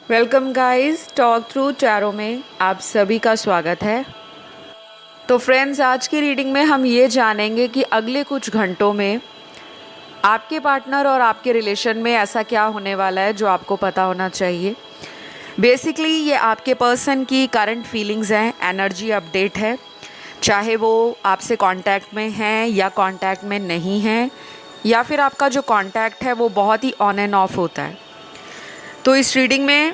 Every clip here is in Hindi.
Welcome guys, talk through tarot में आप सभी का स्वागत है। तो फ्रेंड्स, आज की रीडिंग में हम ये जानेंगे कि अगले कुछ घंटों में आपके पार्टनर और आपके रिलेशन में ऐसा क्या होने वाला है जो आपको पता होना चाहिए। बेसिकली ये आपके पर्सन की करंट फीलिंग्स हैं, एनर्जी अपडेट है, चाहे वो आपसे कांटेक्ट में हैं या कांटेक्ट में नहीं हैं, या फिर आपका जो कांटेक्ट है वो बहुत ही ऑन एंड ऑफ होता है। तो इस रीडिंग में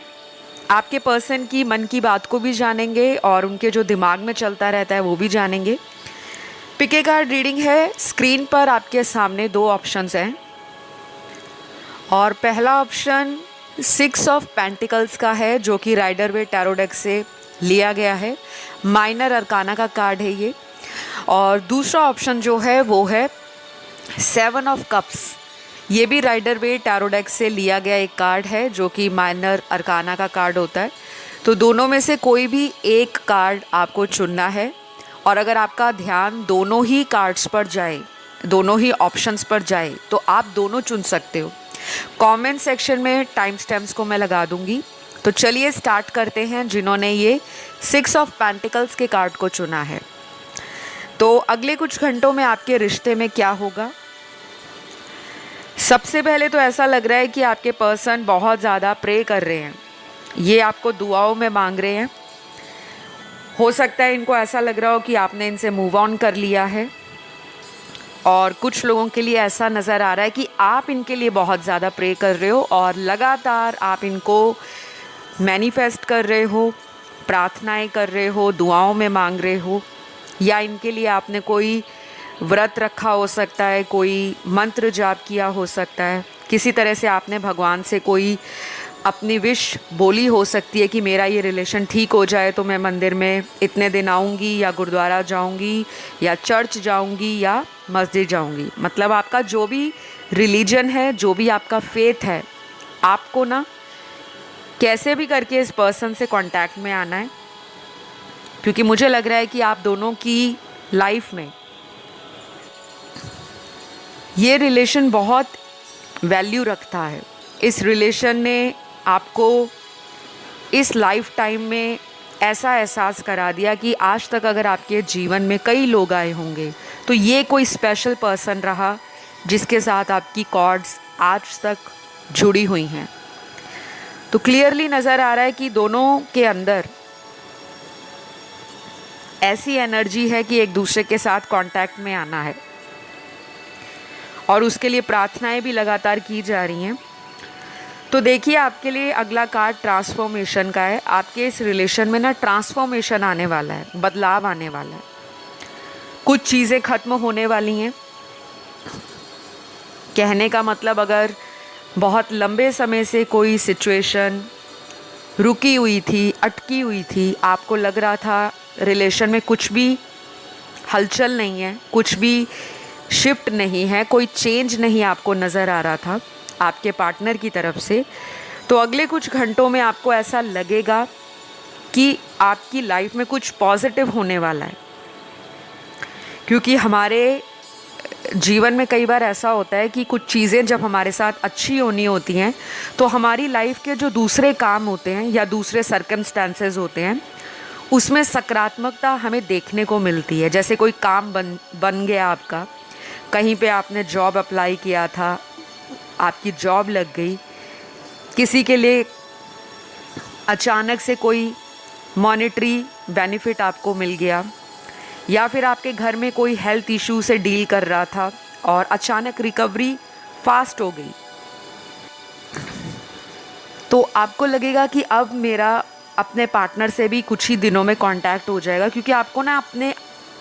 आपके पर्सन की मन की बात को भी जानेंगे और उनके जो दिमाग में चलता रहता है वो भी जानेंगे। पिक ए कार्ड रीडिंग है। स्क्रीन पर आपके सामने दो ऑप्शंस हैं और पहला ऑप्शन 6 ऑफ पेंटिकल्स का है जो कि राइडर वे टैरो डेक से लिया गया है। माइनर अरकाना का कार्ड है ये। और दूसरा ऑप्शन जो है वो है 7 ऑफ कप्स। ये भी राइडर वे टैरो डेक से लिया गया एक कार्ड है जो कि माइनर अरकाना का कार्ड होता है। तो दोनों में से कोई भी एक कार्ड आपको चुनना है और अगर आपका ध्यान दोनों ही कार्ड्स पर जाए, दोनों ही ऑप्शंस पर जाए, तो आप दोनों चुन सकते हो। कमेंट सेक्शन में टाइम स्टैम्प्स को मैं लगा दूंगी। तो चलिए स्टार्ट करते हैं जिन्होंने ये 6 ऑफ पेंटिकल्स के कार्ड को चुना है। तो अगले कुछ घंटों में आपके रिश्ते में क्या होगा। सबसे पहले तो ऐसा लग रहा है कि आपके पर्सन बहुत ज़्यादा प्रे कर रहे हैं, ये आपको दुआओं में मांग रहे हैं। हो सकता है इनको ऐसा लग रहा हो कि आपने इनसे मूव ऑन कर लिया है, और कुछ लोगों के लिए ऐसा नज़र आ रहा है कि आप इनके लिए बहुत ज़्यादा प्रे कर रहे हो और लगातार आप इनको मैनिफेस्ट कर रहे हो, प्रार्थनाएं कर रहे हो, दुआओं में मांग रहे हो, या इनके लिए आपने कोई व्रत रखा हो सकता है, कोई मंत्र जाप किया हो सकता है, किसी तरह से आपने भगवान से कोई अपनी विश बोली हो सकती है कि मेरा ये रिलेशन ठीक हो जाए तो मैं मंदिर में इतने दिन आऊँगी या गुरुद्वारा जाऊँगी या चर्च जाऊँगी या मस्जिद जाऊँगी। मतलब आपका जो भी रिलीजन है, जो भी आपका फेथ है, आपको ना कैसे भी करके इस पर्सन से कांटेक्ट में आना है, क्योंकि मुझे लग रहा है कि आप दोनों की लाइफ में ये रिलेशन बहुत वैल्यू रखता है। इस रिलेशन ने आपको इस लाइफ टाइम में ऐसा एहसास करा दिया कि आज तक अगर आपके जीवन में कई लोग आए होंगे तो ये कोई स्पेशल पर्सन रहा जिसके साथ आपकी कॉर्ड्स आज तक जुड़ी हुई हैं। तो क्लियरली नज़र आ रहा है कि दोनों के अंदर ऐसी एनर्जी है कि एक दूसरे के साथ कांटेक्ट में आना है और उसके लिए प्रार्थनाएं भी लगातार की जा रही हैं। तो देखिए, आपके लिए अगला कार्ड ट्रांसफॉर्मेशन का है। आपके इस रिलेशन में ना ट्रांसफॉर्मेशन आने वाला है, बदलाव आने वाला है, कुछ चीज़ें खत्म होने वाली हैं। कहने का मतलब, अगर बहुत लंबे समय से कोई सिचुएशन रुकी हुई थी, अटकी हुई थी, आपको लग रहा था रिलेशन में कुछ भी हलचल नहीं है, कुछ भी शिफ्ट नहीं है, कोई चेंज नहीं आपको नज़र आ रहा था आपके पार्टनर की तरफ से, तो अगले कुछ घंटों में आपको ऐसा लगेगा कि आपकी लाइफ में कुछ पॉजिटिव होने वाला है। क्योंकि हमारे जीवन में कई बार ऐसा होता है कि कुछ चीज़ें जब हमारे साथ अच्छी होनी होती हैं तो हमारी लाइफ के जो दूसरे काम होते हैं या दूसरे सर्कमस्टांसेस होते हैं उसमें सकारात्मकता हमें देखने को मिलती है। जैसे कोई काम बन गया आपका, कहीं पे आपने जॉब अप्लाई किया था, आपकी जॉब लग गई, किसी के लिए अचानक से कोई मॉनेटरी बेनिफिट आपको मिल गया, या फिर आपके घर में कोई हेल्थ इशू से डील कर रहा था और अचानक रिकवरी फास्ट हो गई, तो आपको लगेगा कि अब मेरा अपने पार्टनर से भी कुछ ही दिनों में कांटेक्ट हो जाएगा, क्योंकि आपको ना अपने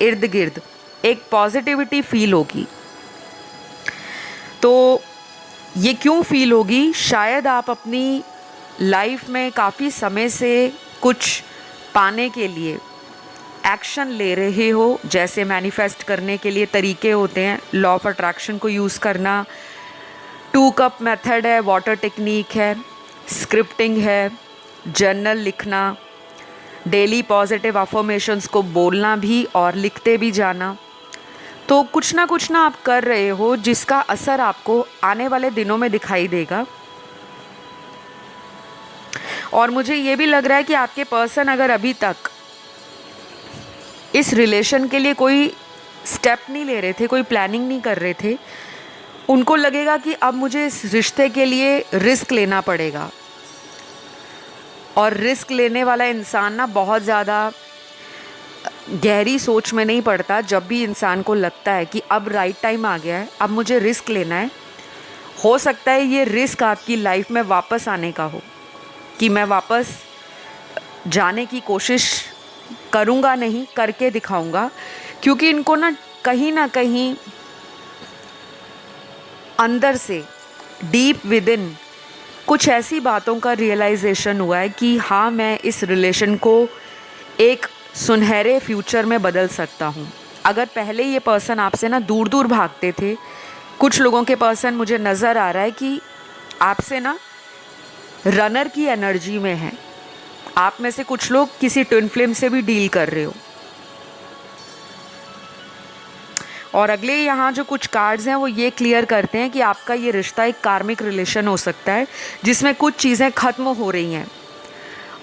इर्द गिर्द एक पॉजिटिविटी फील होगी। तो ये क्यों फील होगी? शायद आप अपनी लाइफ में काफ़ी समय से कुछ पाने के लिए एक्शन ले रहे हो। जैसे मैनिफेस्ट करने के लिए तरीके होते हैं, लॉ ऑफ अट्रैक्शन को यूज़ करना, 2 कप मेथड है, वाटर टेक्निक है, स्क्रिप्टिंग है, जर्नल लिखना, डेली पॉजिटिव अफर्मेशंस को बोलना भी और लिखते भी जाना। तो कुछ ना आप कर रहे हो जिसका असर आपको आने वाले दिनों में दिखाई देगा। और मुझे ये भी लग रहा है कि आपके पर्सन अगर अभी तक इस रिलेशन के लिए कोई स्टेप नहीं ले रहे थे, कोई प्लानिंग नहीं कर रहे थे, उनको लगेगा कि अब मुझे इस रिश्ते के लिए रिस्क लेना पड़ेगा। और रिस्क लेने वाला इंसान ना बहुत ज़्यादा गहरी सोच में नहीं पड़ता। जब भी इंसान को लगता है कि अब राइट टाइम आ गया है, अब मुझे रिस्क लेना है, हो सकता है ये रिस्क आपकी लाइफ में वापस आने का हो, कि मैं वापस जाने की कोशिश करूँगा, नहीं करके दिखाऊँगा। क्योंकि इनको ना कहीं अंदर से डीप विद इन कुछ ऐसी बातों का रियलाइजेशन हुआ है कि हाँ, मैं इस रिलेशन को एक सुनहरे फ्यूचर में बदल सकता हूँ। अगर पहले ये पर्सन आपसे ना दूर दूर भागते थे, कुछ लोगों के पर्सन मुझे नज़र आ रहा है कि आपसे ना रनर की एनर्जी में है। आप में से कुछ लोग किसी ट्विन फ्लेम से भी डील कर रहे हो। और अगले यहाँ जो कुछ कार्ड्स हैं वो ये क्लियर करते हैं कि आपका ये रिश्ता एक कार्मिक रिलेशन हो सकता है, जिसमें कुछ चीज़ें ख़त्म हो रही हैं।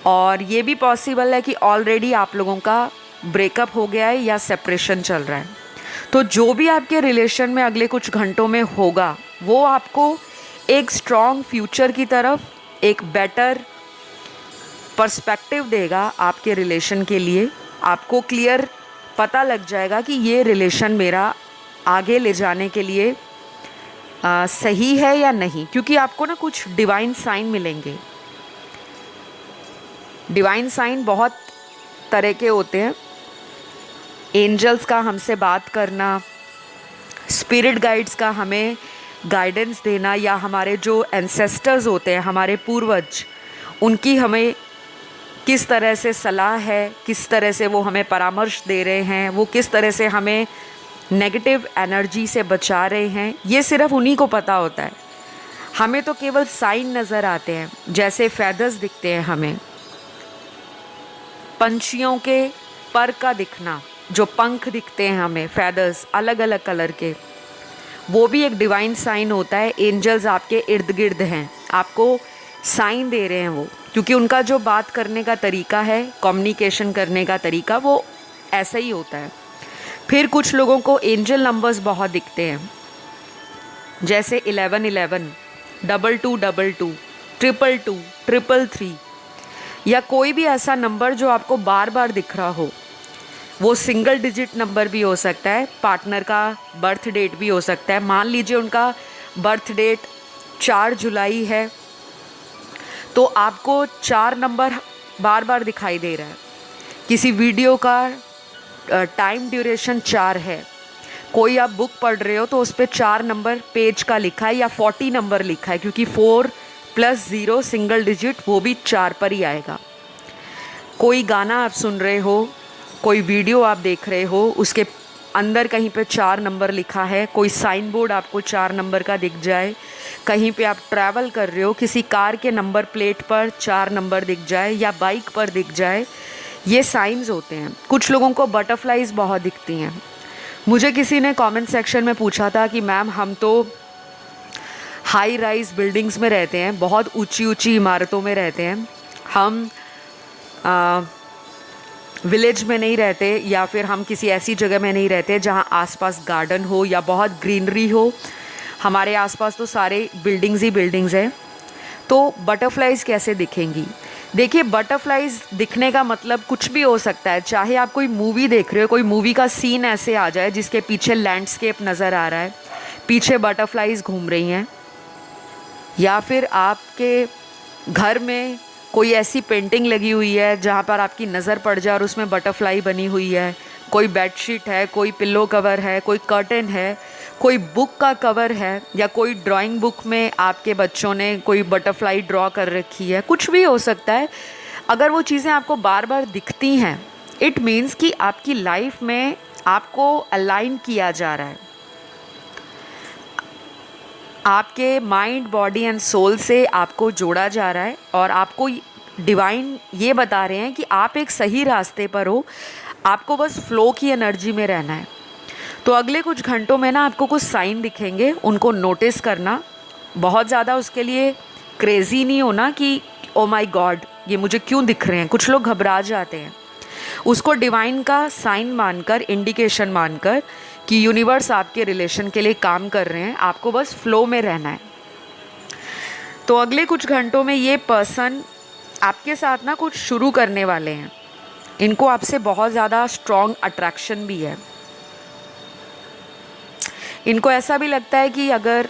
और ये भी पॉसिबल है कि ऑलरेडी आप लोगों का ब्रेकअप हो गया है या सेपरेशन चल रहा है। तो जो भी आपके रिलेशन में अगले कुछ घंटों में होगा, वो आपको एक स्ट्रॉन्ग फ्यूचर की तरफ, एक बेटर पर्सपेक्टिव देगा आपके रिलेशन के लिए। आपको क्लियर पता लग जाएगा कि ये रिलेशन मेरा आगे ले जाने के लिए सही है या नहीं। क्योंकि आपको ना कुछ डिवाइन साइन मिलेंगे। डिवाइन साइन बहुत तरह के होते हैं। एंजल्स का हमसे बात करना, स्पिरिट गाइड्स का हमें गाइडेंस देना, या हमारे जो एंसेस्टर्स होते हैं, हमारे पूर्वज, उनकी हमें किस तरह से सलाह है, किस तरह से वो हमें परामर्श दे रहे हैं, वो किस तरह से हमें नेगेटिव एनर्जी से बचा रहे हैं, ये सिर्फ उन्हीं को पता होता है। हमें तो केवल साइन नज़र आते हैं, जैसे फैदर्स दिखते हैं हमें, पंछियों के पर का दिखना, जो पंख दिखते हैं हमें, फैदर्स अलग अलग कलर के, वो भी एक डिवाइन साइन होता है। एंजल्स आपके इर्द गिर्द हैं, आपको साइन दे रहे हैं वो, क्योंकि उनका जो बात करने का तरीका है, कम्युनिकेशन करने का तरीका, वो ऐसा ही होता है। फिर कुछ लोगों को एंजल नंबर्स बहुत दिखते हैं, जैसे 1111, 2222, 222, 333, या कोई भी ऐसा नंबर जो आपको बार बार दिख रहा हो। वो सिंगल डिजिट नंबर भी हो सकता है, पार्टनर का बर्थ डेट भी हो सकता है। मान लीजिए उनका बर्थ डेट 4 जुलाई है, तो आपको 4 नंबर बार बार दिखाई दे रहा है। किसी वीडियो का टाइम ड्यूरेशन 4 है, कोई आप बुक पढ़ रहे हो तो उस पर 4 नंबर पेज का लिखा है, या 40 नंबर लिखा है, क्योंकि 4 + 0 सिंगल डिजिट, वो भी 4 पर ही आएगा। कोई गाना आप सुन रहे हो, कोई वीडियो आप देख रहे हो, उसके अंदर कहीं पे 4 नंबर लिखा है। कोई साइन बोर्ड आपको 4 नंबर का दिख जाए, कहीं पे आप ट्रैवल कर रहे हो, किसी कार के नंबर प्लेट पर 4 नंबर दिख जाए, या बाइक पर दिख जाए, ये साइंस होते हैं। कुछ लोगों को बटरफ्लाइज बहुत दिखती हैं। मुझे किसी ने कमेंट सेक्शन में पूछा था कि मैम, हम तो हाई राइज बिल्डिंग्स में रहते हैं, बहुत ऊंची ऊंची इमारतों में रहते हैं, हम विलेज में नहीं रहते, या फिर हम किसी ऐसी जगह में नहीं रहते जहाँ आसपास गार्डन हो या बहुत ग्रीनरी हो। हमारे आसपास तो सारे बिल्डिंग्स ही बिल्डिंग्स हैं, तो बटरफ्लाइज कैसे दिखेंगी? देखिए, बटरफ्लाइज दिखने का मतलब कुछ भी हो सकता है। चाहे आप कोई मूवी देख रहे हो, कोई मूवी का सीन ऐसे आ जाए जिसके पीछे लैंडस्केप नज़र आ रहा है, पीछे बटरफ्लाइज घूम रही हैं, या फिर आपके घर में कोई ऐसी पेंटिंग लगी हुई है जहाँ पर आपकी नज़र पड़ जाए और उसमें बटरफ्लाई बनी हुई है, कोई बेडशीट है, कोई पिल्लो कवर है, कोई कर्टन है, कोई बुक का कवर है, या कोई ड्राइंग बुक में आपके बच्चों ने कोई बटरफ्लाई ड्रॉ कर रखी है, कुछ भी हो सकता है। अगर वो चीज़ें आपको बार बार दिखती हैं, इट मीन्स कि आपकी लाइफ में आपको अलाइन किया जा रहा है, आपके माइंड, बॉडी एंड सोल से आपको जोड़ा जा रहा है, और आपको डिवाइन ये बता रहे हैं कि आप एक सही रास्ते पर हो, आपको बस फ्लो की एनर्जी में रहना है। तो अगले कुछ घंटों में ना आपको कुछ साइन दिखेंगे, उनको नोटिस करना। बहुत ज़्यादा उसके लिए क्रेज़ी नहीं होना कि ओ माय गॉड ये मुझे क्यों दिख रहे हैं, कुछ लोग घबरा जाते हैं। उसको डिवाइन का साइन मानकर, इंडिकेशन मानकर कि यूनिवर्स आपके रिलेशन के लिए काम कर रहे हैं, आपको बस फ्लो में रहना है। तो अगले कुछ घंटों में ये पर्सन आपके साथ ना कुछ शुरू करने वाले हैं। इनको आपसे बहुत ज़्यादा स्ट्रॉन्ग अट्रैक्शन भी है। इनको ऐसा भी लगता है कि अगर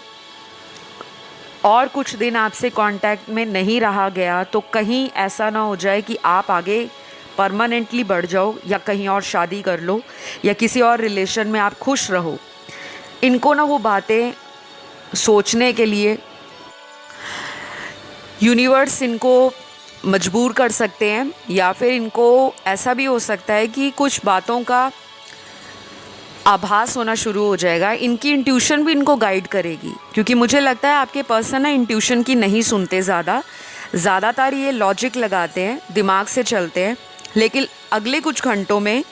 और कुछ दिन आपसे कांटेक्ट में नहीं रहा गया तो कहीं ऐसा ना हो जाए कि आप आगे परमानेंटली बढ़ जाओ या कहीं और शादी कर लो या किसी और रिलेशन में आप खुश रहो। इनको ना वो बातें सोचने के लिए यूनिवर्स इनको मजबूर कर सकते हैं, या फिर इनको ऐसा भी हो सकता है कि कुछ बातों का आभास होना शुरू हो जाएगा। इनकी इंट्यूशन भी इनको गाइड करेगी, क्योंकि मुझे लगता है आपके पर्सन ना इंट्यूशन की नहीं सुनते ज़्यादातर ये लॉजिक लगाते हैं, दिमाग से चलते हैं। लेकिन अगले कुछ घंटों में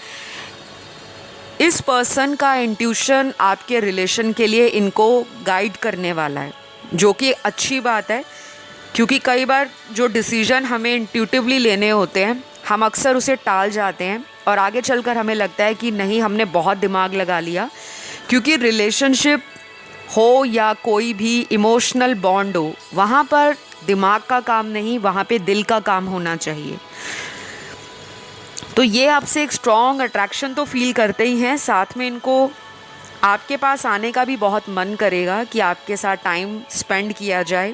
इस पर्सन का इंट्यूशन आपके रिलेशन के लिए इनको गाइड करने वाला है, जो कि अच्छी बात है। क्योंकि कई बार जो डिसीजन हमें इंट्यूटिवली लेने होते हैं, हम अक्सर उसे टाल जाते हैं और आगे चलकर हमें लगता है कि नहीं, हमने बहुत दिमाग लगा लिया। क्योंकि रिलेशनशिप हो या कोई भी इमोशनल बॉन्ड हो, वहाँ पर दिमाग का काम नहीं, वहाँ पे दिल का काम होना चाहिए। तो ये आपसे एक स्ट्रॉन्ग अट्रैक्शन तो फील करते ही हैं, साथ में इनको आपके पास आने का भी बहुत मन करेगा कि आपके साथ टाइम स्पेंड किया जाए।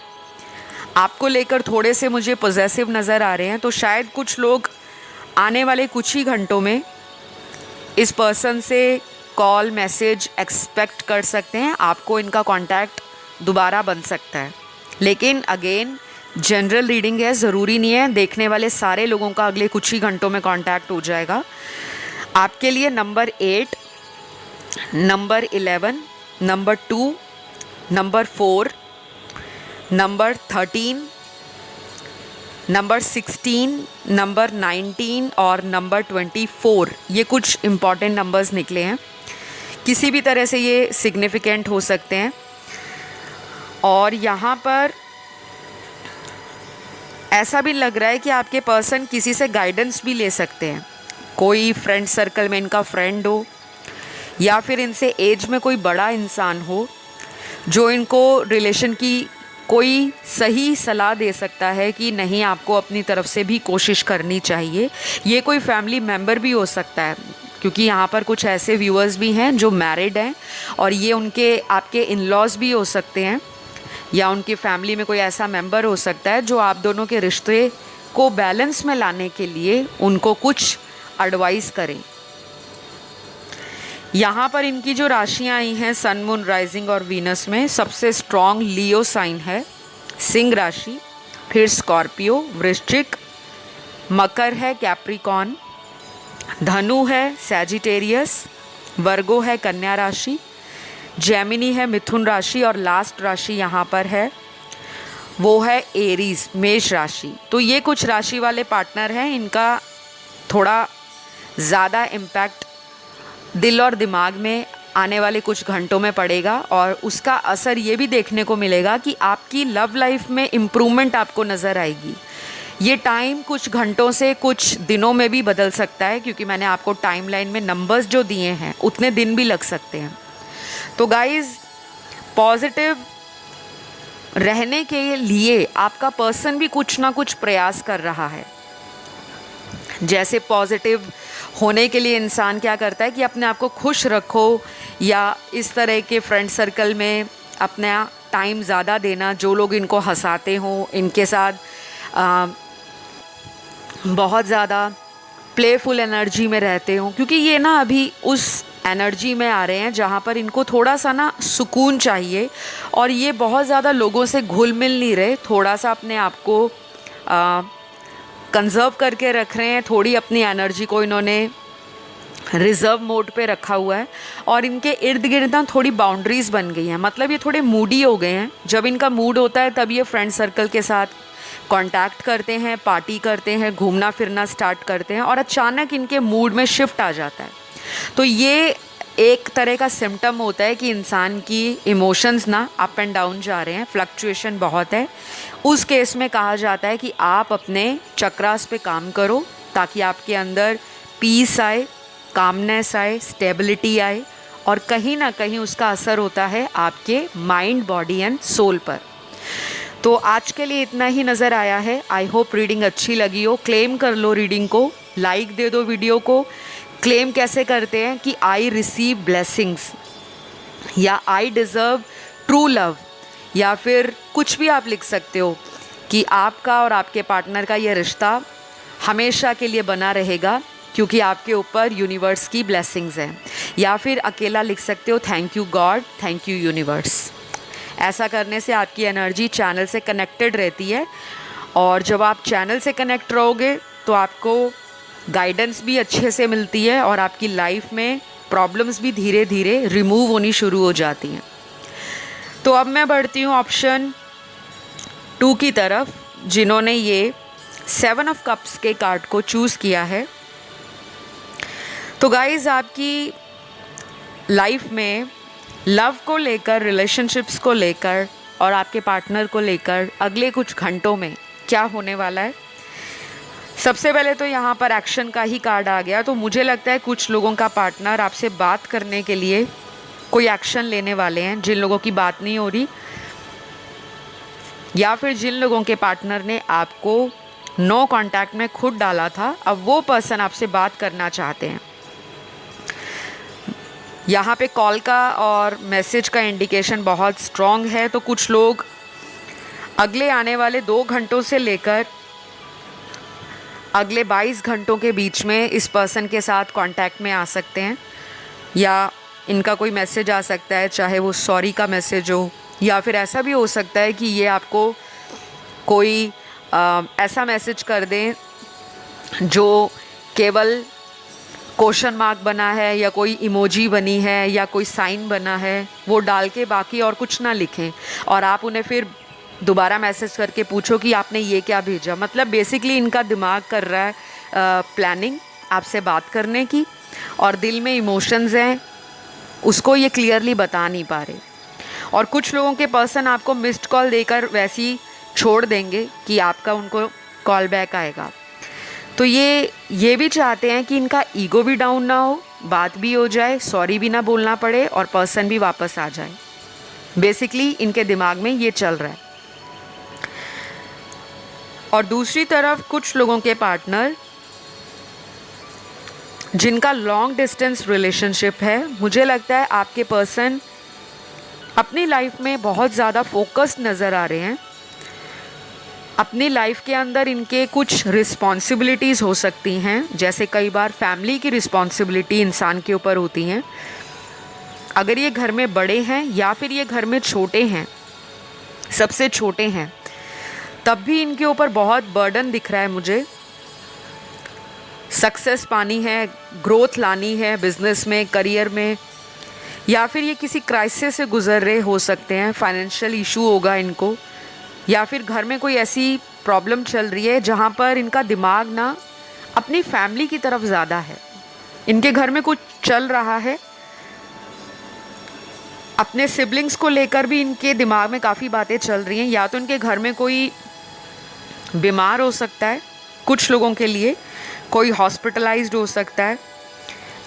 आपको लेकर थोड़े से मुझे पॉजेसिव नज़र आ रहे हैं, तो शायद कुछ लोग आने वाले कुछ ही घंटों में इस पर्सन से कॉल मैसेज एक्सपेक्ट कर सकते हैं। आपको इनका कांटेक्ट दोबारा बन सकता है। लेकिन अगेन जनरल रीडिंग है, ज़रूरी नहीं है देखने वाले सारे लोगों का अगले कुछ ही घंटों में कांटेक्ट हो जाएगा। आपके लिए number 8, number 11, number 2, number 4, number 13, number 16, number 19 और नंबर 24, ये कुछ इम्पॉर्टेंट नंबर्स निकले हैं। किसी भी तरह से ये सिग्निफिकेंट हो सकते हैं। और यहाँ पर ऐसा भी लग रहा है कि आपके पर्सन किसी से गाइडेंस भी ले सकते हैं। कोई फ्रेंड सर्कल में इनका फ्रेंड हो, या फिर इनसे एज में कोई बड़ा इंसान हो जो इनको रिलेशन की कोई सही सलाह दे सकता है कि नहीं, आपको अपनी तरफ से भी कोशिश करनी चाहिए। ये कोई फैमिली मेम्बर भी हो सकता है, क्योंकि यहाँ पर कुछ ऐसे व्यूअर्स भी हैं जो मैरिड हैं, और ये उनके आपके इन लॉज भी हो सकते हैं, या उनकी फैमिली में कोई ऐसा मेंबर हो सकता है जो आप दोनों के रिश्ते को बैलेंस में लाने के लिए उनको कुछ एडवाइस करें। यहाँ पर इनकी जो राशियाँ आई हैं सन, मून, राइजिंग और वीनस में, सबसे स्ट्रॉन्ग लियो साइन है, सिंह राशि, फिर स्कॉर्पियो, वृश्चिक, मकर है, कैप्रिकॉन, धनु है, सैजिटेरियस, वर्गो है, कन्या राशि, जेमिनी है, मिथुन राशि, और लास्ट राशि यहाँ पर है वो है एरीज, मेष राशि। तो ये कुछ राशि वाले पार्टनर हैं, इनका थोड़ा ज़्यादा इम्पैक्ट दिल और दिमाग में आने वाले कुछ घंटों में पड़ेगा, और उसका असर ये भी देखने को मिलेगा कि आपकी लव लाइफ में इम्प्रूवमेंट आपको नज़र आएगी। ये टाइम कुछ घंटों से कुछ दिनों में भी बदल सकता है, क्योंकि मैंने आपको टाइमलाइन में नंबर्स जो दिए हैं उतने दिन भी लग सकते हैं। तो गाइज़, पॉजिटिव रहने के लिए आपका पर्सन भी कुछ ना कुछ प्रयास कर रहा है। जैसे पॉजिटिव होने के लिए इंसान क्या करता है कि अपने आप को खुश रखो, या इस तरह के फ्रेंड सर्कल में अपना टाइम ज़्यादा देना, जो लोग इनको हंसाते हों, इनके साथ बहुत ज़्यादा प्लेफुल एनर्जी में रहते हों, क्योंकि ये ना अभी उस एनर्जी में आ रहे हैं जहाँ पर इनको थोड़ा सा ना सुकून चाहिए, और ये बहुत ज़्यादा लोगों से घुल मिल नहीं रहे, थोड़ा सा अपने आप को कंजर्व करके रख रहे हैं। थोड़ी अपनी एनर्जी को इन्होंने रिज़र्व मोड पे रखा हुआ है, और इनके इर्द गिर्द ना थोड़ी बाउंड्रीज़ बन गई हैं। मतलब ये थोड़े मूडी हो गए हैं। जब इनका मूड होता है तब ये फ्रेंड सर्कल के साथ कांटेक्ट करते हैं, पार्टी करते हैं, घूमना फिरना स्टार्ट करते हैं, और अचानक इनके मूड में शिफ्ट आ जाता है। तो ये एक तरह का सिम्टम होता है कि इंसान की इमोशंस ना अप एंड डाउन जा रहे हैं, फ्लक्चुएशन बहुत है। उस केस में कहा जाता है कि आप अपने चक्रास पे काम करो ताकि आपके अंदर पीस आए, कामनेस आए, स्टेबिलिटी आए, और कहीं ना कहीं उसका असर होता है आपके माइंड, बॉडी एंड सोल पर। तो आज के लिए इतना ही नज़र आया है। आई होप रीडिंग अच्छी लगी हो। क्लेम कर लो रीडिंग को, लाइक दे दो वीडियो को। क्लेम कैसे करते हैं कि आई रिसीव ब्लेसिंग्स, या आई डिज़र्व ट्रू लव, या फिर कुछ भी आप लिख सकते हो कि आपका और आपके पार्टनर का ये रिश्ता हमेशा के लिए बना रहेगा क्योंकि आपके ऊपर यूनिवर्स की ब्लेसिंग्स हैं। या फिर अकेला लिख सकते हो thank you God, thank you universe. ऐसा करने से आपकी एनर्जी चैनल से कनेक्टेड रहती है, और जब आप चैनल से कनेक्ट रहोगे तो आपको गाइडेंस भी अच्छे से मिलती है और आपकी लाइफ में प्रॉब्लम्स भी धीरे धीरे रिमूव होनी शुरू हो जाती हैं। तो अब मैं बढ़ती हूँ ऑप्शन 2 की तरफ, जिन्होंने ये 7 ऑफ कप्स के कार्ड को चूज़ किया है। तो गाइज, आपकी लाइफ में लव को लेकर, रिलेशनशिप्स को लेकर और आपके पार्टनर को लेकर अगले कुछ घंटों में क्या होने वाला है। सबसे पहले तो यहाँ पर एक्शन का ही कार्ड आ गया, तो मुझे लगता है कुछ लोगों का पार्टनर आपसे बात करने के लिए कोई एक्शन लेने वाले हैं। जिन लोगों की बात नहीं हो रही, या फिर जिन लोगों के पार्टनर ने आपको नो कांटेक्ट में खुद डाला था, अब वो पर्सन आपसे बात करना चाहते हैं। यहाँ पे कॉल का और मैसेज का इंडिकेशन बहुत स्ट्रॉन्ग है, तो कुछ लोग अगले आने वाले 2 घंटों से लेकर अगले 22 घंटों के बीच में इस पर्सन के साथ कांटेक्ट में आ सकते हैं, या इनका कोई मैसेज आ सकता है, चाहे वो सॉरी का मैसेज हो, या फिर ऐसा भी हो सकता है कि ये आपको कोई ऐसा मैसेज कर दें जो केवल क्वेश्चन मार्क बना है, या कोई इमोजी बनी है, या कोई साइन बना है, वो डाल के बाकी और कुछ ना लिखें, और आप उन्हें फिर दोबारा मैसेज करके पूछो कि आपने ये क्या भेजा। मतलब बेसिकली इनका दिमाग कर रहा है प्लानिंग आपसे बात करने की, और दिल में इमोशंस हैं, उसको ये क्लियरली बता नहीं पा रहे। और कुछ लोगों के पर्सन आपको मिस्ड कॉल देकर वैसी छोड़ देंगे कि आपका उनको कॉल बैक आएगा। तो ये भी चाहते हैं कि इनका ईगो भी डाउन ना हो, बात भी हो जाए, सॉरी भी ना बोलना पड़े, और पर्सन भी वापस आ जाए। बेसिकली इनके दिमाग में ये चल रहा है। और दूसरी तरफ कुछ लोगों के पार्टनर जिनका लॉन्ग डिस्टेंस रिलेशनशिप है, मुझे लगता है आपके पर्सन अपनी लाइफ में बहुत ज़्यादा फोकस्ड नज़र आ रहे हैं। अपनी लाइफ के अंदर इनके कुछ रिस्पॉन्सिबिलिटीज़ हो सकती हैं, जैसे कई बार फैमिली की रिस्पॉन्सिबिलिटी इंसान के ऊपर होती हैं। अगर ये घर में बड़े हैं या फिर ये घर में छोटे हैं, सबसे छोटे हैं, तब भी इनके ऊपर बहुत बर्डन दिख रहा है मुझे। सक्सेस पानी है, ग्रोथ लानी है बिजनेस में, करियर में, या फिर ये किसी क्राइसिस से गुजर रहे हो सकते हैं, फाइनेंशियल इशू होगा इनको, या फिर घर में कोई ऐसी प्रॉब्लम चल रही है जहाँ पर इनका दिमाग ना अपनी फैमिली की तरफ ज़्यादा है। इनके घर में कुछ चल रहा है, अपने सिबलिंग्स को लेकर भी इनके दिमाग में काफ़ी बातें चल रही हैं। या तो इनके घर में कोई बीमार हो सकता है, कुछ लोगों के लिए कोई हॉस्पिटलाइज्ड हो सकता है,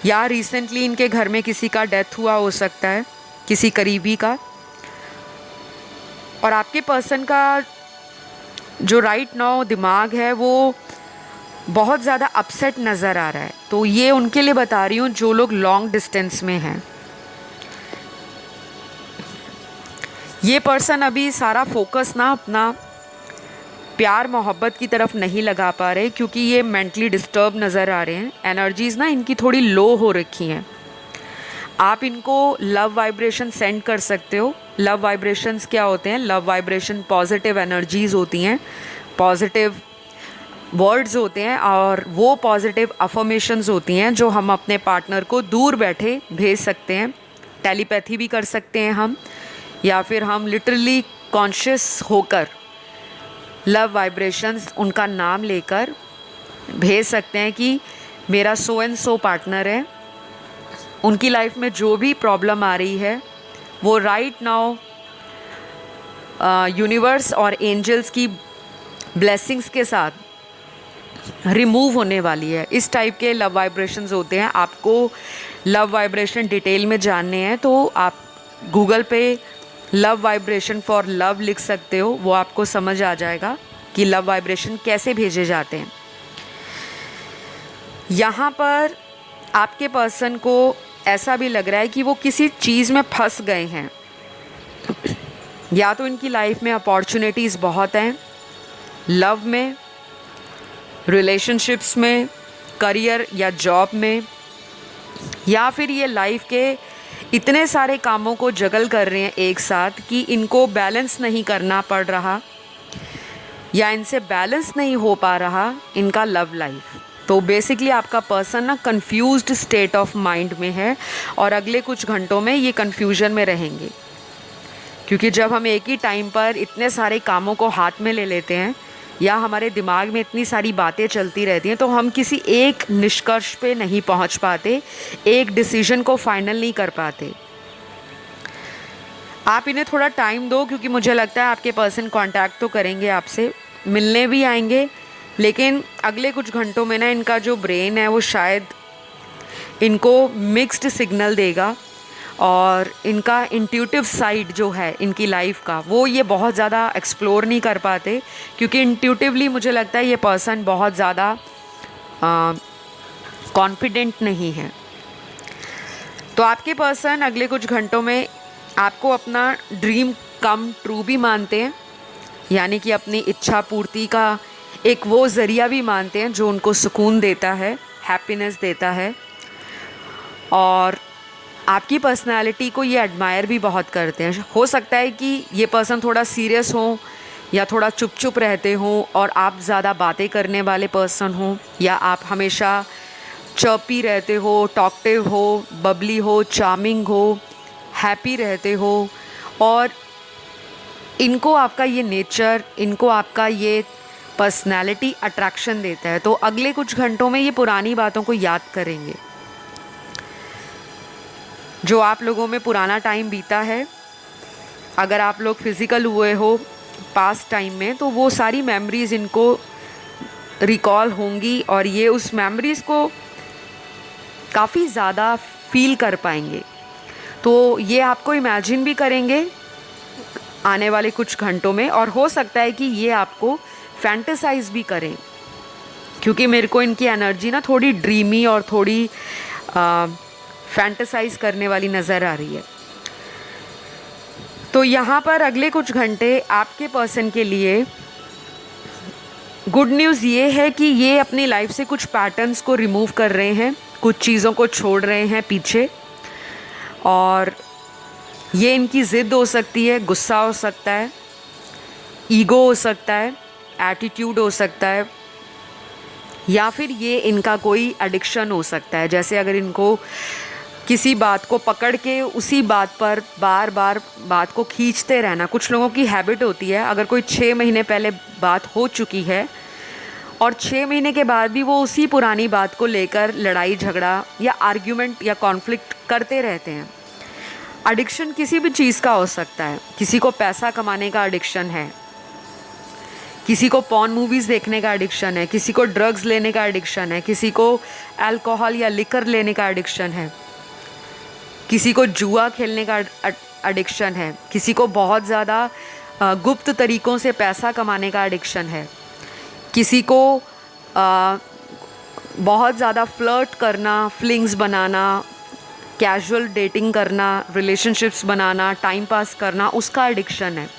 या रिसेंटली इनके घर में किसी का डेथ हुआ हो सकता है, किसी करीबी का। और आपके पर्सन का जो राइट नाउ दिमाग है वो बहुत ज़्यादा अपसेट नज़र आ रहा है। तो ये उनके लिए बता रही हूँ जो लोग लॉन्ग डिस्टेंस में हैं। ये पर्सन अभी सारा फोकस ना अपना प्यार मोहब्बत की तरफ नहीं लगा पा रहे, क्योंकि ये मेंटली डिस्टर्ब नज़र आ रहे हैं। एनर्जीज़ ना इनकी थोड़ी लो हो रखी हैं। आप इनको लव वाइब्रेशन सेंड कर सकते हो। लव वाइब्रेशंस क्या होते हैं? लव वाइब्रेशन पॉजिटिव एनर्जीज़ होती हैं, पॉजिटिव वर्ड्स होते हैं, और वो पॉजिटिव अफर्मेशंस होती हैं जो हम अपने पार्टनर को दूर बैठे भेज सकते हैं। टेलीपैथी भी कर सकते हैं हम, या फिर हम लिटरली कॉन्शियस होकर लव वाइब्रेशंस उनका नाम लेकर भेज सकते हैं कि मेरा सो एंड सो पार्टनर है, उनकी लाइफ में जो भी प्रॉब्लम आ रही है वो राइट नाउ यूनिवर्स और एंजल्स की ब्लेसिंग्स के साथ रिमूव होने वाली है। इस टाइप के लव वाइब्रेशंस होते हैं। आपको लव वाइब्रेशन डिटेल में जानने हैं तो आप गूगल पे लव वाइब्रेशन फॉर लव लिख सकते हो, वो आपको समझ आ जाएगा कि लव वाइब्रेशन कैसे भेजे जाते हैं। यहाँ पर आपके पर्सन को ऐसा भी लग रहा है कि वो किसी चीज़ में फंस गए हैं। या तो इनकी लाइफ में अपॉर्चुनिटीज़ बहुत हैं, लव में, रिलेशनशिप्स में, करियर या जॉब में, या फिर ये लाइफ के इतने सारे कामों को जगल कर रहे हैं एक साथ कि इनको बैलेंस नहीं करना पड़ रहा या इनसे बैलेंस नहीं हो पा रहा इनका लव लाइफ। तो बेसिकली आपका पर्सन ना कंफ्यूज्ड स्टेट ऑफ माइंड में है और अगले कुछ घंटों में ये कंफ्यूजन में रहेंगे, क्योंकि जब हम एक ही टाइम पर इतने सारे कामों को हाथ में ले लेते हैं या हमारे दिमाग में इतनी सारी बातें चलती रहती हैं तो हम किसी एक निष्कर्ष पे नहीं पहुंच पाते, एक डिसीजन को फाइनल नहीं कर पाते। आप इन्हें थोड़ा टाइम दो, क्योंकि मुझे लगता है आपके पर्सन कांटेक्ट तो करेंगे, आपसे मिलने भी आएंगे, लेकिन अगले कुछ घंटों में ना इनका जो ब्रेन है वो शायद इनको मिक्स्ड सिग्नल देगा और इनका इंट्यूटिव साइड जो है इनकी लाइफ का वो ये बहुत ज़्यादा एक्सप्लोर नहीं कर पाते, क्योंकि इंट्यूटिवली मुझे लगता है ये पर्सन बहुत ज़्यादा कॉन्फिडेंट नहीं है। तो आपके पर्सन अगले कुछ घंटों में आपको अपना ड्रीम कम ट्रू भी मानते हैं, यानी कि अपनी इच्छा पूर्ति का एक वो ज़रिया भी मानते हैं जो उनको सुकून देता है, हैप्पीनेस देता है। और आपकी पर्सनालिटी को ये एडमायर भी बहुत करते हैं। हो सकता है कि ये पर्सन थोड़ा सीरियस हो या थोड़ा चुप चुप रहते हों और आप ज़्यादा बातें करने वाले पर्सन हो, या आप हमेशा चर्पी रहते हो, टॉकटिव हो, बबली हो, चार्मिंग हो, हैप्पी रहते हो। और इनको आपका ये नेचर, इनको आपका ये पर्सनालिटी अट्रैक्शन देता है। तो अगले कुछ घंटों में ये पुरानी बातों को याद करेंगे। जो आप लोगों में पुराना टाइम बीता है, अगर आप लोग फिज़िकल हुए हो पास्ट टाइम में, तो वो सारी मेमोरीज़ इनको रिकॉल होंगी और ये उस मेमोरीज़ को काफ़ी ज़्यादा फील कर पाएंगे। तो ये आपको इमेजिन भी करेंगे आने वाले कुछ घंटों में, और हो सकता है कि ये आपको फैंटेसाइज भी करें, क्योंकि मेरे को इनकी एनर्जी ना थोड़ी ड्रीमी और थोड़ी फैंटेसाइज करने वाली नज़र आ रही है। तो यहाँ पर अगले कुछ घंटे आपके पर्सन के लिए गुड न्यूज़ ये है कि ये अपनी लाइफ से कुछ पैटर्न्स को रिमूव कर रहे हैं, कुछ चीज़ों को छोड़ रहे हैं पीछे। और ये इनकी ज़िद हो सकती है, गुस्सा हो सकता है, ईगो हो सकता है, एटीट्यूड हो सकता है, या फिर ये इनका कोई एडिक्शन हो सकता है। जैसे अगर इनको किसी बात को पकड़ के उसी बात पर बार बार बात को खींचते रहना, कुछ लोगों की हैबिट होती है। अगर कोई 6 महीने पहले बात हो चुकी है और 6 महीने के बाद भी वो उसी पुरानी बात को लेकर लड़ाई झगड़ा या आर्ग्यूमेंट या कॉन्फ्लिक्ट करते रहते हैं। एडिक्शन किसी भी चीज़ का हो सकता है। किसी को पैसा कमाने का एडिक्शन है, किसी को पॉर्न मूवीज़ देखने का एडिक्शन है, किसी को ड्रग्स लेने का एडिक्शन है, किसी को अल्कोहल या लिकर लेने का एडिक्शन है, किसी को जुआ खेलने का एडिक्शन है, किसी को बहुत ज़्यादा गुप्त तरीक़ों से पैसा कमाने का एडिक्शन है, किसी को बहुत ज़्यादा फ्लर्ट करना, फ्लिंग्स बनाना, कैजुअल डेटिंग करना, रिलेशनशिप्स बनाना, टाइम पास करना, उसका एडिक्शन है।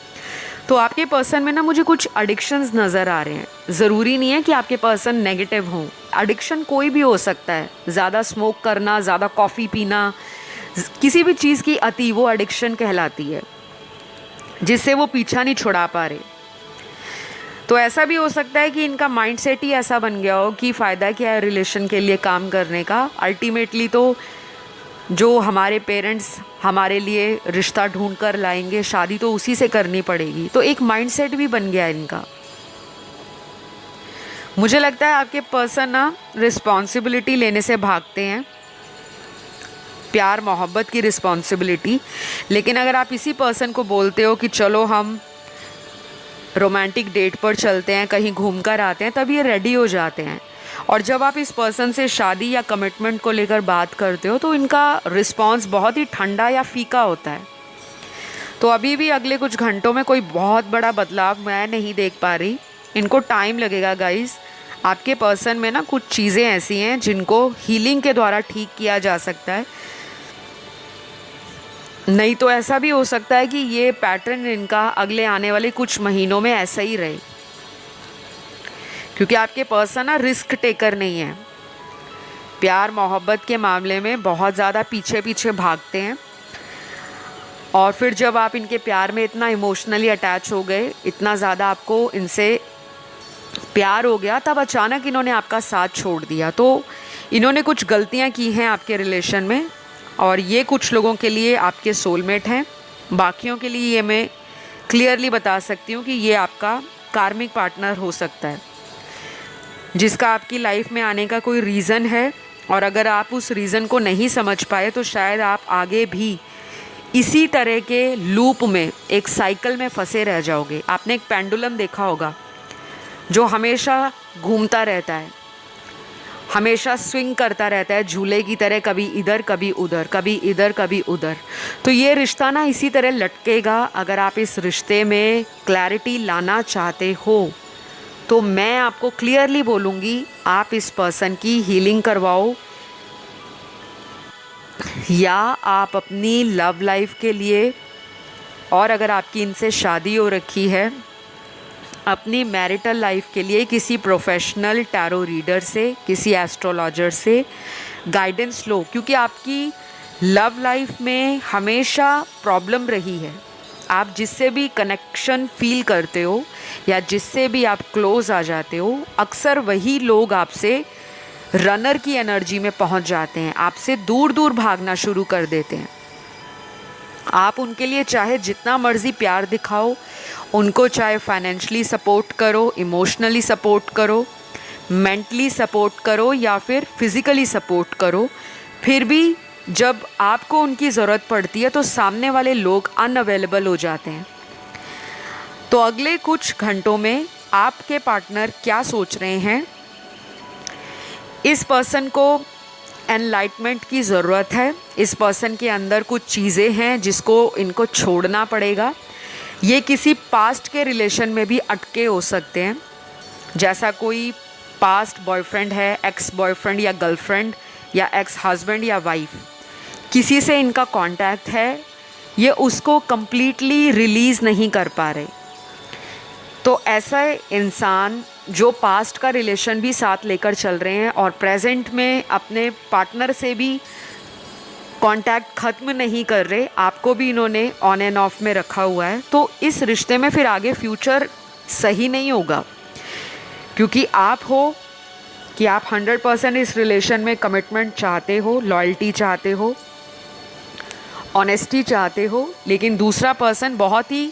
तो आपके पर्सन में ना मुझे कुछ एडिक्शंस नज़र आ रहे हैं। ज़रूरी नहीं है कि आपके पर्सन नेगेटिव हों, एडिक्शन कोई भी हो सकता है। ज़्यादा स्मोक करना, ज़्यादा कॉफ़ी पीना, किसी भी चीज़ की अति, वो एडिक्शन कहलाती है, जिससे वो पीछा नहीं छुड़ा पा रहे। तो ऐसा भी हो सकता है कि इनका माइंडसेट ही ऐसा बन गया हो कि फ़ायदा क्या है रिलेशन के लिए काम करने का। अल्टीमेटली तो जो हमारे पेरेंट्स हमारे लिए रिश्ता ढूंढ कर लाएंगे, शादी तो उसी से करनी पड़ेगी। तो एक माइंडसेट भी बन गया इनका। मुझे लगता है आपके पर्सन ना रिस्पॉन्सिबिलिटी लेने से भागते हैं। प्यार मोहब्बत की रिस्पॉन्सिबिलिटी। लेकिन अगर आप इसी पर्सन को बोलते हो कि चलो हम रोमांटिक डेट पर चलते हैं, कहीं घूम कर आते हैं, तब ये रेडी हो जाते हैं। और जब आप इस पर्सन से शादी या कमिटमेंट को लेकर बात करते हो तो इनका रिस्पॉन्स बहुत ही ठंडा या फीका होता है। तो अभी भी अगले कुछ घंटों में कोई बहुत बड़ा बदलाव मैं नहीं देख पा रही। इनको टाइम लगेगा गाइस। आपके पर्सन में ना कुछ चीज़ें ऐसी हैं जिनको हीलिंग के द्वारा ठीक किया जा सकता है। नहीं तो ऐसा भी हो सकता है कि ये पैटर्न इनका अगले आने वाले कुछ महीनों में ऐसा ही रहे, क्योंकि आपके पर्सन ना रिस्क टेकर नहीं है। प्यार मोहब्बत के मामले में बहुत ज़्यादा पीछे पीछे भागते हैं, और फिर जब आप इनके प्यार में इतना इमोशनली अटैच हो गए, इतना ज़्यादा आपको इनसे प्यार हो गया, तब अचानक इन्होंने आपका साथ छोड़ दिया। तो इन्होंने कुछ गलतियां की हैं आपके रिलेशन में, और ये कुछ लोगों के लिए आपके सोलमेट हैं। बाकियों के लिए ये मैं क्लियरली बता सकती हूँ कि ये आपका कार्मिक पार्टनर हो सकता है, जिसका आपकी लाइफ में आने का कोई रीज़न है। और अगर आप उस रीज़न को नहीं समझ पाए तो शायद आप आगे भी इसी तरह के लूप में, एक साइकिल में फंसे रह जाओगे। आपने एक पेंडुलम देखा होगा जो हमेशा घूमता रहता है, हमेशा स्विंग करता रहता है झूले की तरह, कभी इधर कभी उधर, कभी इधर कभी उधर। तो ये रिश्ता ना इसी तरह लटकेगा। अगर आप इस रिश्ते में क्लैरिटी लाना चाहते हो तो मैं आपको क्लियरली बोलूँगी, आप इस पर्सन की हीलिंग करवाओ, या आप अपनी लव लाइफ के लिए, और अगर आपकी इनसे शादी हो रखी है, अपनी मैरिटल लाइफ के लिए किसी प्रोफेशनल टैरो रीडर से, किसी एस्ट्रोलॉजर से गाइडेंस लो। क्योंकि आपकी लव लाइफ में हमेशा प्रॉब्लम रही है। आप जिससे भी कनेक्शन फील करते हो या जिससे भी आप क्लोज आ जाते हो, अक्सर वही लोग आपसे रनर की एनर्जी में पहुंच जाते हैं, आपसे दूर दूर भागना शुरू कर देते हैं। आप उनके लिए चाहे जितना मर्ज़ी प्यार दिखाओ, उनको चाहे फाइनेंशियली सपोर्ट करो, इमोशनली सपोर्ट करो, मेंटली सपोर्ट करो या फिर फिज़िकली सपोर्ट करो, फिर भी जब आपको उनकी ज़रूरत पड़ती है तो सामने वाले लोग अनअवेलेबल हो जाते हैं। तो अगले कुछ घंटों में आपके पार्टनर क्या सोच रहे हैं, इस पर्सन को एनलाइटमेंट की ज़रूरत है। इस पर्सन के अंदर कुछ चीज़ें हैं जिसको इनको छोड़ना पड़ेगा। ये किसी पास्ट के रिलेशन में भी अटके हो सकते हैं, जैसा कोई पास्ट बॉयफ्रेंड है, एक्स बॉयफ्रेंड या गर्लफ्रेंड या एक्स हस्बैंड या वाइफ, किसी से इनका कांटेक्ट है, ये उसको कंप्लीटली रिलीज़ नहीं कर पा रहे। तो ऐसा इंसान जो पास्ट का रिलेशन भी साथ लेकर चल रहे हैं और प्रेजेंट में अपने पार्टनर से भी कांटेक्ट ख़त्म नहीं कर रहे, आपको भी इन्होंने ऑन एंड ऑफ में रखा हुआ है, तो इस रिश्ते में फिर आगे फ्यूचर सही नहीं होगा। क्योंकि आप हो कि आप 100% इस रिलेशन में कमिटमेंट चाहते हो, लॉयल्टी चाहते हो, ऑनेस्टी चाहते हो, लेकिन दूसरा पर्सन बहुत ही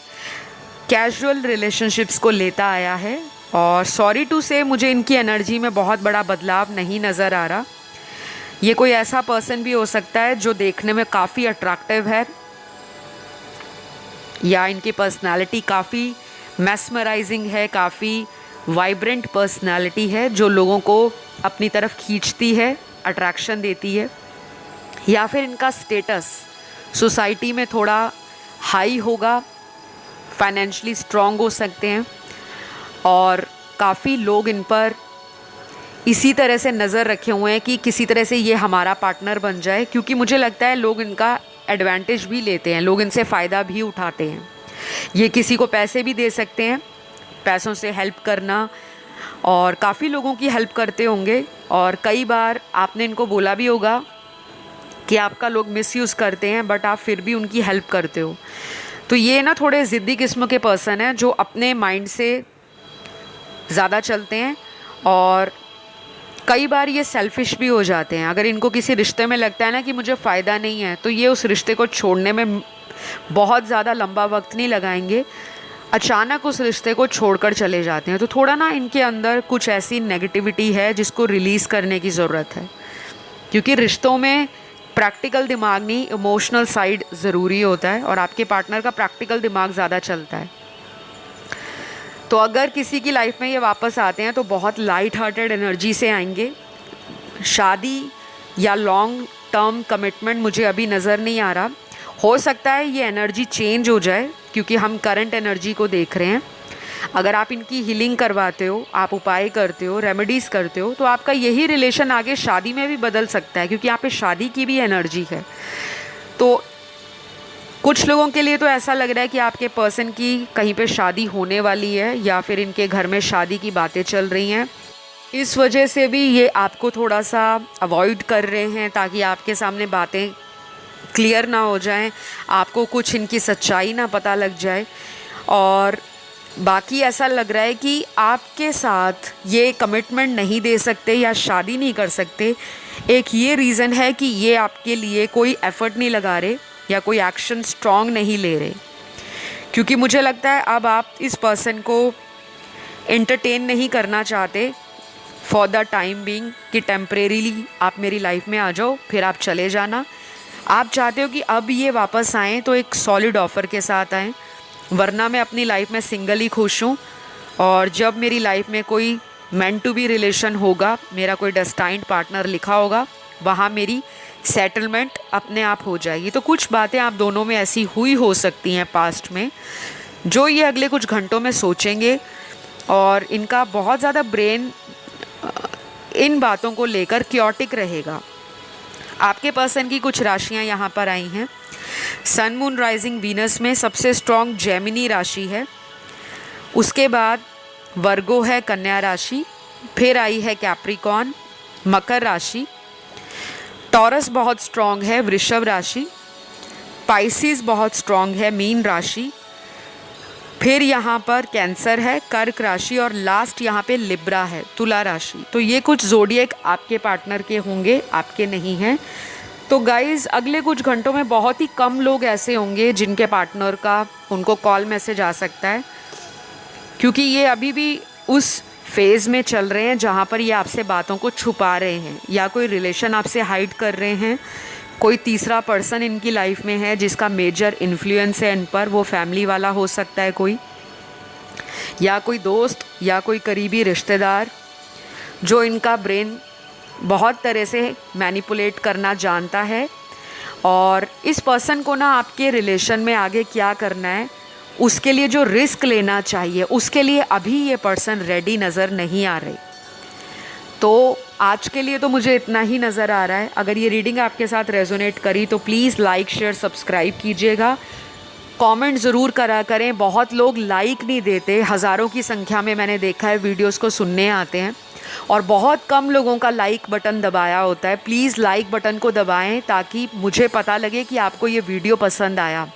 कैजुअल रिलेशनशिप्स को लेता आया है। और सॉरी टू से मुझे इनकी एनर्जी में बहुत बड़ा बदलाव नहीं नज़र आ रहा। ये कोई ऐसा पर्सन भी हो सकता है जो देखने में काफ़ी अट्रैक्टिव है, या इनकी पर्सनालिटी काफ़ी मैस्मराइजिंग है, काफ़ी वाइब्रेंट पर्सनालिटी है जो लोगों को अपनी तरफ खींचती है, अट्रैक्शन देती है। या फिर इनका स्टेटस सोसाइटी में थोड़ा हाई होगा, फाइनेंशियली स्ट्रॉन्ग हो सकते हैं, और काफ़ी लोग इन पर इसी तरह से नज़र रखे हुए हैं कि किसी तरह से ये हमारा पार्टनर बन जाए। क्योंकि मुझे लगता है लोग इनका एडवांटेज भी लेते हैं, लोग इनसे फ़ायदा भी उठाते हैं। ये किसी को पैसे भी दे सकते हैं, पैसों से हेल्प करना, और काफ़ी लोगों की हेल्प करते होंगे। और कई बार आपने इनको बोला भी होगा कि आपका लोग मिसयूज़ करते हैं, बट आप फिर भी उनकी हेल्प करते हो। तो ये ना थोड़े ज़िद्दी किस्म के पर्सन हैं जो अपने माइंड से ज़्यादा चलते हैं, और कई बार ये सेल्फिश भी हो जाते हैं। अगर इनको किसी रिश्ते में लगता है ना कि मुझे फ़ायदा नहीं है, तो ये उस रिश्ते को छोड़ने में बहुत ज़्यादा लंबा वक्त नहीं लगाएंगे, अचानक उस रिश्ते को छोड़कर चले जाते हैं। तो थोड़ा ना इनके अंदर कुछ ऐसी नेगेटिविटी है जिसको रिलीज़ करने की ज़रूरत है। क्योंकि रिश्तों में प्रैक्टिकल दिमाग नहीं, इमोशनल साइड ज़रूरी होता है और आपके पार्टनर का प्रैक्टिकल दिमाग ज़्यादा चलता है। तो अगर किसी की लाइफ में ये वापस आते हैं तो बहुत लाइट हार्टेड एनर्जी से आएंगे। शादी या लॉन्ग टर्म कमिटमेंट मुझे अभी नज़र नहीं आ रहा। हो सकता है ये एनर्जी चेंज हो जाए क्योंकि हम करंट एनर्जी को देख रहे हैं। अगर आप इनकी हीलिंग करवाते हो, आप उपाय करते हो, रेमेडीज़ करते हो, तो आपका यही रिलेशन आगे शादी में भी बदल सकता है क्योंकि यहाँ पे शादी की भी एनर्जी है। तो कुछ लोगों के लिए तो ऐसा लग रहा है कि आपके पर्सन की कहीं पे शादी होने वाली है या फिर इनके घर में शादी की बातें चल रही हैं। इस वजह से भी ये आपको थोड़ा सा अवॉइड कर रहे हैं ताकि आपके सामने बातें क्लियर ना हो जाएं, आपको कुछ इनकी सच्चाई ना पता लग जाए। और बाकी ऐसा लग रहा है कि आपके साथ ये कमिटमेंट नहीं दे सकते या शादी नहीं कर सकते। एक ये रीज़न है कि ये आपके लिए कोई एफ़र्ट नहीं लगा रहे या कोई एक्शन स्ट्रॉन्ग नहीं ले रहे, क्योंकि मुझे लगता है अब आप इस पर्सन को एंटरटेन नहीं करना चाहते फॉर द टाइम बीइंग कि टेम्परेरीली आप मेरी लाइफ में आ जाओ फिर आप चले जाना। आप चाहते हो कि अब ये वापस आएँ तो एक सॉलिड ऑफ़र के साथ आएँ, वरना मैं अपनी लाइफ में सिंगल ही खुश हूँ और जब मेरी लाइफ में कोई मेंट टू बी रिलेशन होगा, मेरा कोई डेस्टाइन्ड पार्टनर लिखा होगा, वहाँ मेरी सेटलमेंट अपने आप हो जाएगी। तो कुछ बातें आप दोनों में ऐसी हुई हो सकती हैं पास्ट में जो ये अगले कुछ घंटों में सोचेंगे और इनका बहुत ज़्यादा ब्रेन इन बातों को लेकर क्योटिक रहेगा। आपके पर्सन की कुछ राशियाँ यहाँ पर आई हैं। सन मून राइजिंग वीनस में सबसे स्ट्रॉन्ग जेमिनी राशि है, उसके बाद वर्गो है कन्या राशि, फिर आई है कैप्रिकॉर्न मकर राशि, टॉरस बहुत स्ट्रॉन्ग है वृषभ राशि, पाइसिस बहुत स्ट्रॉन्ग है मीन राशि, फिर यहाँ पर कैंसर है कर्क राशि और लास्ट यहाँ पे लिब्रा है तुला राशि। तो ये कुछ ज़ोडिएक आपके पार्टनर के होंगे, आपके नहीं हैं। तो गाइज़ अगले कुछ घंटों में बहुत ही कम लोग ऐसे होंगे जिनके पार्टनर का उनको कॉल मैसेज आ सकता है, क्योंकि ये अभी भी उस फेज़ में चल रहे हैं जहाँ पर ये आपसे बातों को छुपा रहे हैं या कोई रिलेशन आपसे हाइड कर रहे हैं। कोई तीसरा पर्सन इनकी लाइफ में है जिसका मेजर इन्फ्लुएंस है इन पर, वो फैमिली वाला हो सकता है कोई, या कोई दोस्त या कोई करीबी रिश्तेदार जो इनका ब्रेन बहुत तरह से मैनिपुलेट करना जानता है। और इस पर्सन को ना आपके रिलेशन में आगे क्या करना है, उसके लिए जो रिस्क लेना चाहिए, उसके लिए अभी ये पर्सन रेडी नज़र नहीं आ रहे। तो आज के लिए तो मुझे इतना ही नज़र आ रहा है। अगर ये रीडिंग आपके साथ रेजोनेट करी तो प्लीज़ लाइक शेयर सब्सक्राइब कीजिएगा, कमेंट ज़रूर करा करें। बहुत लोग लाइक नहीं देते, हज़ारों की संख्या में मैंने देखा है वीडियोस को सुनने आते हैं और बहुत कम लोगों का लाइक बटन दबाया होता है। प्लीज़ लाइक बटन को दबाएं ताकि मुझे पता लगे कि आपको ये वीडियो पसंद आया।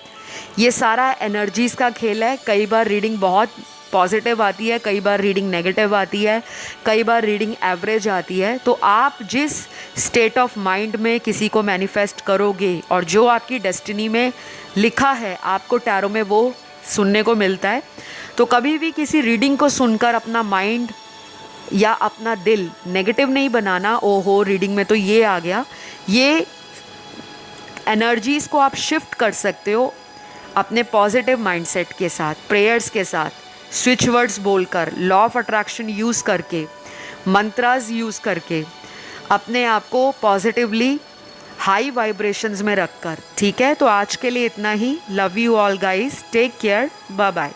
ये सारा एनर्जीज़ का खेल है। कई बार रीडिंग बहुत पॉजिटिव आती है, कई बार रीडिंग नेगेटिव आती है, कई बार रीडिंग एवरेज आती है। तो आप जिस स्टेट ऑफ माइंड में किसी को मैनिफेस्ट करोगे और जो आपकी डेस्टिनी में लिखा है आपको टैरो में वो सुनने को मिलता है। तो कभी भी किसी रीडिंग को सुनकर अपना माइंड या अपना दिल नेगेटिव नहीं बनाना, ओहो रीडिंग में तो ये आ गया। ये एनर्जीज़ को आप शिफ्ट कर सकते हो अपने पॉजिटिव माइंडसेट के साथ, प्रेयर्स के साथ, स्विच वर्ड्स बोलकर, लॉ ऑफ अट्रैक्शन यूज़ करके, मंत्रास यूज़ करके, अपने आप को पॉजिटिवली हाई वाइब्रेशंस में रखकर। ठीक है, तो आज के लिए इतना ही। Love you all guys, take care, bye bye.